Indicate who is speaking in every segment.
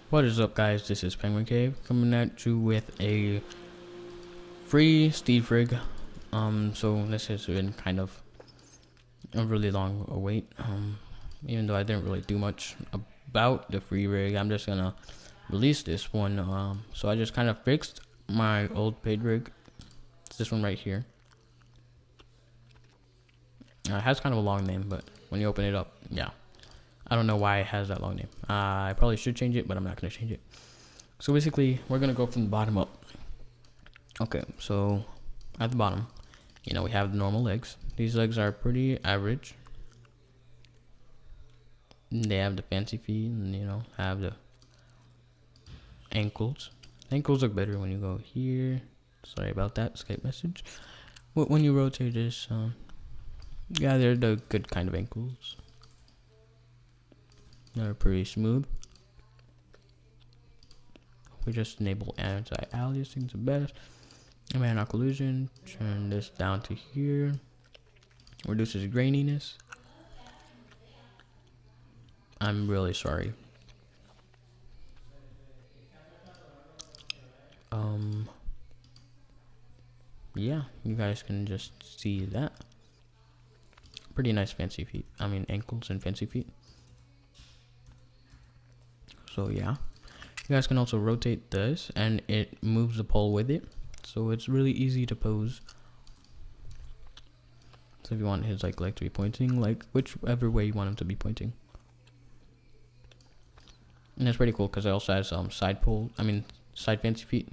Speaker 1: What is up, guys? This is Penguin Cave coming at you with a free Steve rig. So this has been kind of a really long wait. Even though I didn't really do much about the free rig, I'm just gonna release this one. So I just kind of fixed my old paid rig. It's this one right here. It has kind of a long name, but when you open it up, yeah. I don't know why it has that long name. I probably should change it, but I'm not going to change it. So basically, we're going to go from the bottom up. Okay, so at the bottom, we have the normal legs. These legs are pretty average. They have the fancy feet and, have the ankles. Ankles look better when you go here. Sorry about that Skype message. When you rotate this, yeah, they're the good kind of ankles. They're pretty smooth. We just enable anti-aliasing the best. Anti collision. Turn this down to here. Reduces graininess. I'm really sorry. Yeah, you guys can just see that. Pretty nice fancy feet. I mean ankles and fancy feet. So yeah, you guys can also rotate this and it moves the pole with it, so it's really easy to pose. So if you want his leg to be pointing, whichever way you want him to be pointing. And that's pretty cool because it also has side fancy feet.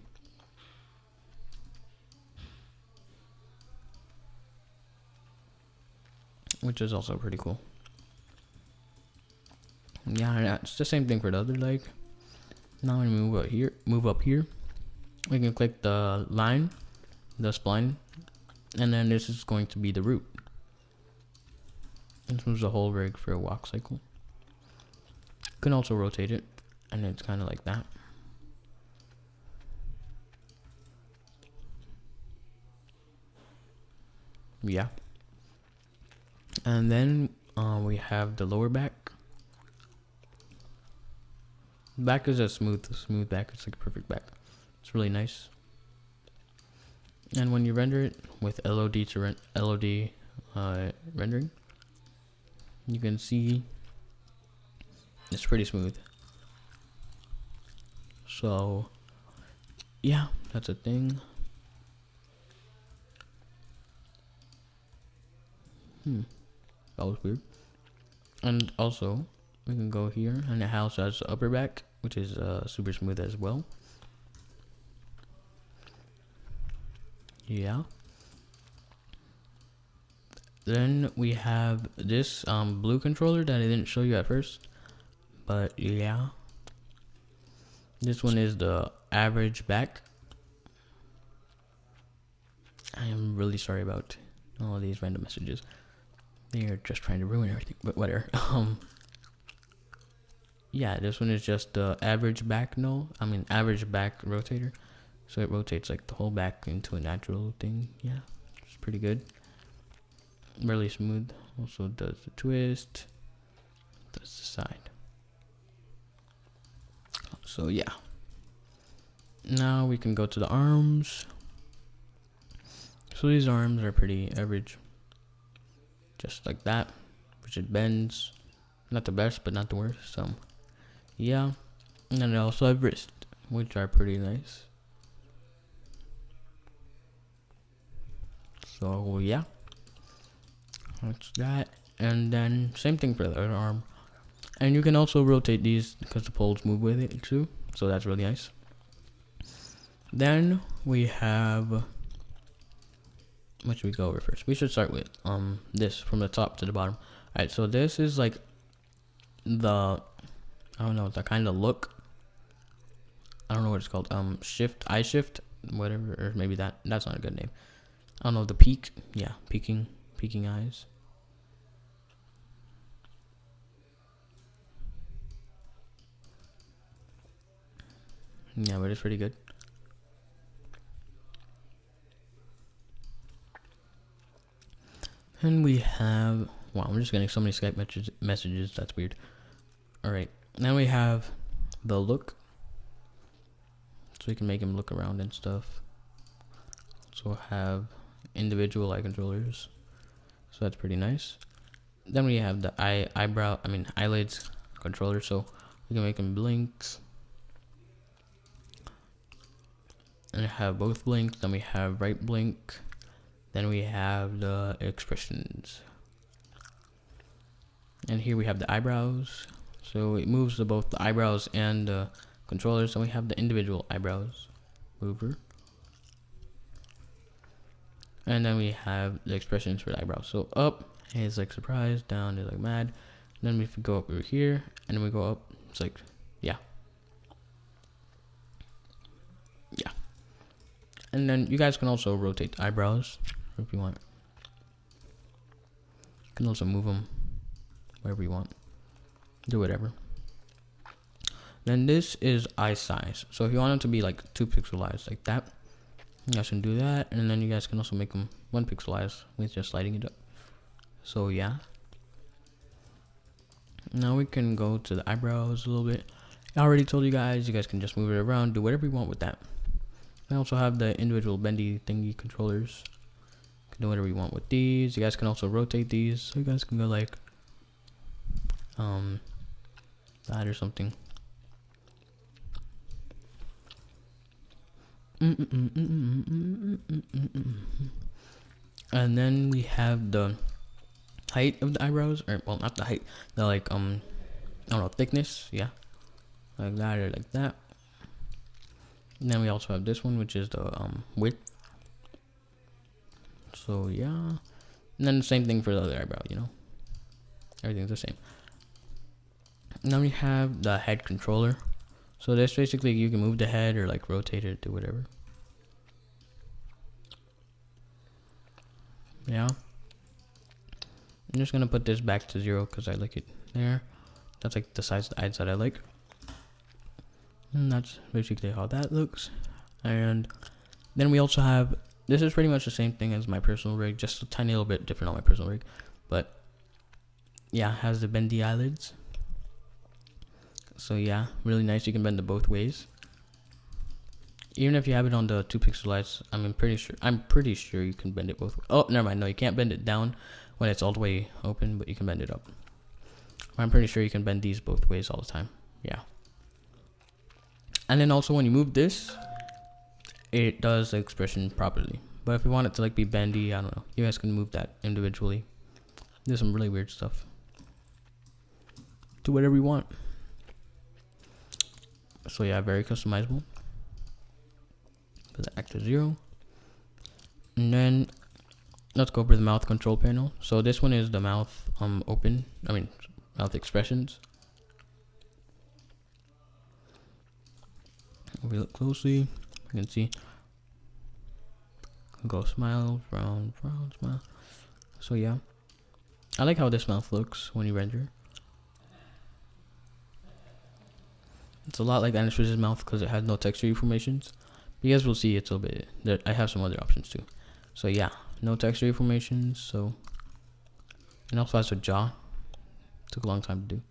Speaker 1: Which is also pretty cool. Yeah, it's the same thing for the other leg. Now we move up here. We can click the line, the spline, and then this is going to be the root. This moves the whole rig for a walk cycle. You can also rotate it, and it's kind of like that. Yeah. And then we have the lower back. Back is a smooth back. It's like a perfect back. It's really nice. And when you render it with LOD to LOD rendering, you can see it's pretty smooth. So yeah, that's a thing. That was weird. And also, we can go here, and it has the upper back, which is super smooth as well. Yeah. Then we have this blue controller that I didn't show you at first, but yeah. This one is the average back. I am really sorry about all these random messages. They are just trying to ruin everything, but whatever. Yeah, this one is just the average back average back rotator. So it rotates like the whole back into a natural thing. Yeah, it's pretty good. Really smooth. Also does the twist. Does the side. So yeah. Now we can go to the arms. So these arms are pretty average. Just like that. Which it bends. Not the best, but not the worst. So yeah. And then I also have wrist, which are pretty nice. So yeah, that's that. And then same thing for the other arm. And you can also rotate these because the poles move with it too. So that's really nice. Then we have, what should we go over first? We should start with this from the top to the bottom. Alright, so this is like the the kind of look. I don't know what it's called. Eye shift, whatever, or maybe that's not a good name. I don't know, the peak. Yeah, peeking eyes. Yeah, but it's pretty good. And we have, wow, I'm just getting so many Skype messages. That's weird. All right, now we have the look. so we can make him look around and stuff. So have individual eye controllers, so that's pretty nice. Then we have the eyelids controller, so we can make them blink and have both blink. Then we have right blink. Then we have the expressions, and here we have the eyebrows, so it moves to both the eyebrows and the controllers. And we have the individual eyebrows mover, and then we have the expressions for the eyebrows. So up is like surprised, down is like mad. And then if we go up over here and then we go up, it's like yeah. And then you guys can also rotate the eyebrows if you want. You can also move them wherever you want, do whatever. Then this is eye size, so if you want them to be like 2 pixelized like that, you guys can do that. And then you guys can also make them 1 pixelized with just sliding it up. So yeah, now we can go to the eyebrows a little bit. I already told you guys can just move it around, do whatever you want with that. I also have the individual bendy thingy controllers. You can do whatever you want with these. You guys can also rotate these, so you guys can go like that or something. And then we have the height of the eyebrows, or well, not the height, the like I don't know, thickness, yeah, like that or like that. And then we also have this one, which is the width. So yeah, and then the same thing for the other eyebrow, you know, everything's the same. And then we have the head controller. So this basically, you can move the head or like rotate it, do whatever. Yeah, I'm just gonna put this back to 0 because I like it there. That's like the size of the eyes that I like. And that's basically how that looks. And then we also have, this is pretty much the same thing as my personal rig, just a tiny little bit different on my personal rig. But yeah, it has the bendy eyelids. So yeah, really nice. You can bend it both ways. Even if you have it on the 2 pixelized, I'm pretty sure you can bend it both ways. Oh, never mind. No, you can't bend it down when it's all the way open, but you can bend it up. I'm pretty sure you can bend these both ways all the time. Yeah. And then also when you move this, it does the expression properly. But if you want it to like be bendy, I don't know, you guys can move that individually. There's some really weird stuff. Do whatever you want. So yeah, very customizable. Put that back to 0. And then let's go over the mouth control panel. So this one is the mouth mouth expressions. If we look closely, you can see go smile, frown, frown, smile. So yeah, I like how this mouth looks when you render. It's a lot like Anaswiz's mouth because it has no texture deformations. But you guys will see it's a little bit, I have some other options too. So yeah, no texture deformations. So, and also has a jaw. Took a long time to do.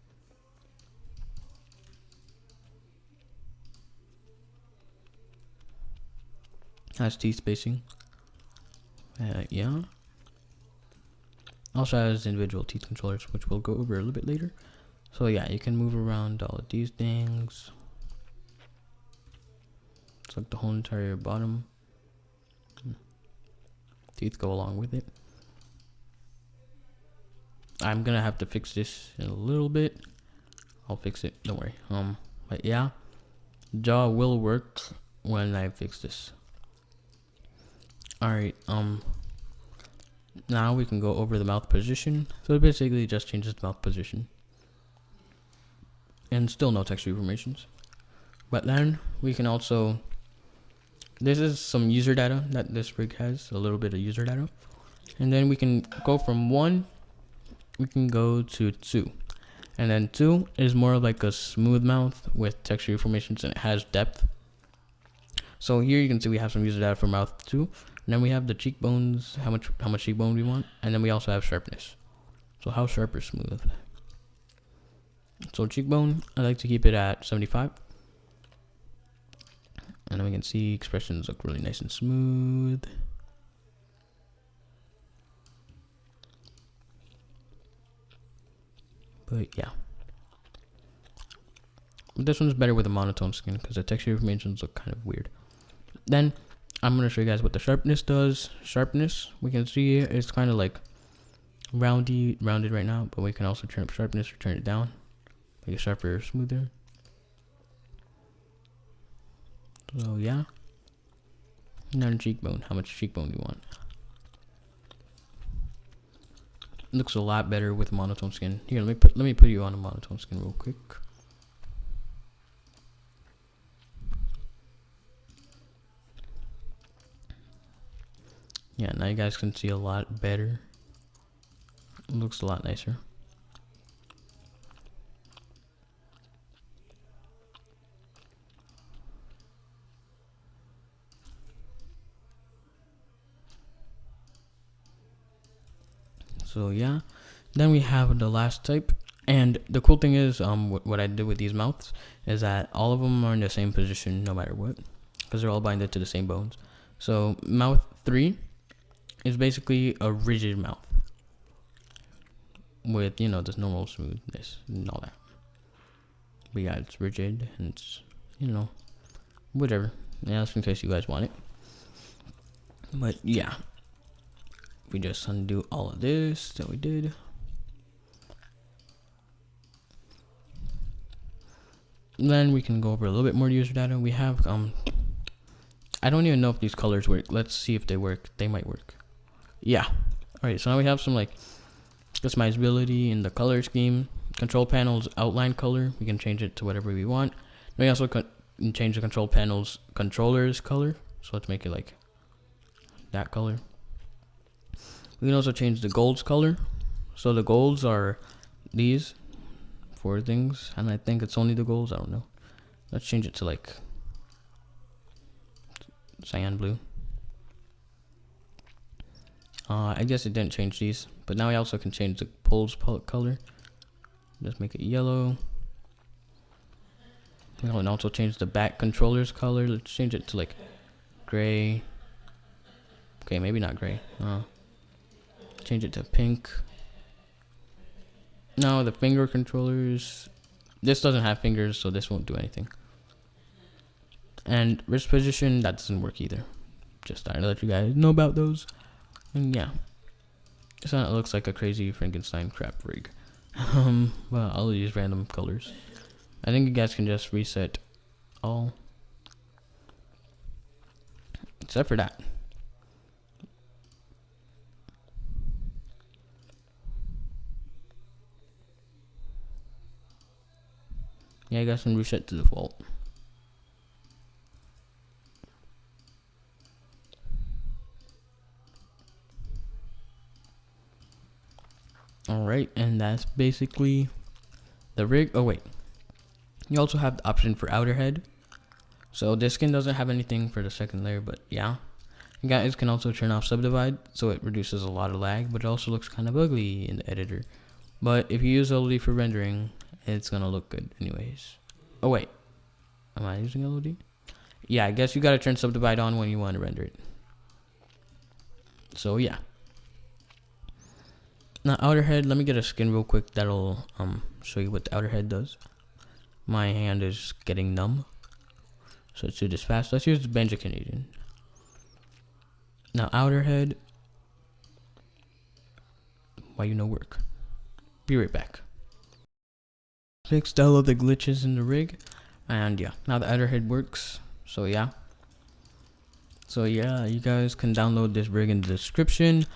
Speaker 1: Has teeth spacing. Yeah. Also has individual teeth controllers, which we'll go over a little bit later. So yeah, you can move around all of these things. It's like the whole entire bottom. Teeth go along with it. I'm gonna have to fix this in a little bit. I'll fix it, don't worry. But yeah, jaw will work when I fix this. Alright, now we can go over the mouth position. So it basically just changes the mouth position. And still no texture deformations. But then we can also, this is some user data that this rig has, a little bit of user data. And then we can go from 1, we can go to 2. And then 2 is more like a smooth mouth with texture deformations, and it has depth. So here you can see we have some user data for mouth 2. And then we have the cheekbones, how much cheekbone we want, and then we also have sharpness. So how sharp or smooth? So cheekbone, I like to keep it at 75. And then we can see expressions look really nice and smooth. But yeah, but this one's better with a monotone skin because the texture informations look kind of weird. Then I'm going to show you guys what the sharpness does. Sharpness, we can see it's kind of like rounded right now, but we can also turn up sharpness or turn it down, make it sharper or smoother. So yeah. Now cheekbone, how much cheekbone do you want? Looks a lot better with monotone skin. Here, let me put you on a monotone skin real quick. Yeah, now you guys can see a lot better. It looks a lot nicer. So yeah, then we have the last type, and the cool thing is what I did with these mouths is that all of them are in the same position no matter what, because they're all binded to the same bones. So mouth 3 is basically a rigid mouth with, you know, this normal smoothness and all that. But yeah, it's rigid and it's, you know, whatever. Yeah, that's in case you guys want it. But yeah, we just undo all of this that we did. Then we can go over a little bit more user data. We have I don't even know if these colors work. Let's see if they work. They might work. Yeah. Alright, so now we have some like customizability in the color scheme. Control panels outline color. We can change it to whatever we want. We also can change the control panels controllers color. So let's make it like that color. We can also change the golds color. So the golds are these 4 things, and I think it's only the golds. I don't know. Let's change it to like cyan blue. I guess it didn't change these, but now I also can change the poles color. Just make it yellow. We can also change the back controllers color. Let's change it to like gray. Okay, maybe not gray. Change it to pink. No, the finger controllers. This doesn't have fingers, so this won't do anything. And wrist position, that doesn't work either. Just thought I'd let you guys know about those. And yeah, so it looks like a crazy Frankenstein crap rig. Well, I'll use random colors. I think you guys can just reset all, except for that. Yeah, you guys can reset to default. Alright, and that's basically the rig. Oh wait, you also have the option for outer head. So this skin doesn't have anything for the second layer, but yeah. You guys can also turn off subdivide, so it reduces a lot of lag, but it also looks kind of ugly in the editor. But if you use LOD for rendering, it's gonna look good anyways. Oh wait, am I using LOD? Yeah, I guess you gotta turn subdivide on when you want to render it. So yeah. Now outer head, let me get a skin real quick that'll show you what the outer head does. My hand is getting numb, so let's do this fast. Let's use the Benja Canadian. Now outer head, why you no work? Be right back. Fixed all of the glitches in the rig, and yeah, now the outer head works. So yeah, you guys can download this rig in the description.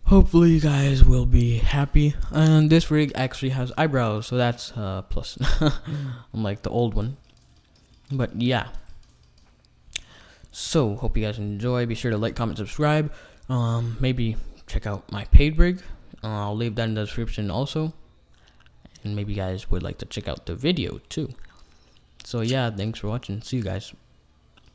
Speaker 1: Hopefully you guys will be happy. And this rig actually has eyebrows, so that's plus. Unlike the old one. But yeah. So hope you guys enjoy. Be sure to like, comment, subscribe. Maybe check out my paid rig. I'll leave that in the description also. And maybe you guys would like to check out the video too. So yeah, thanks for watching. See you guys.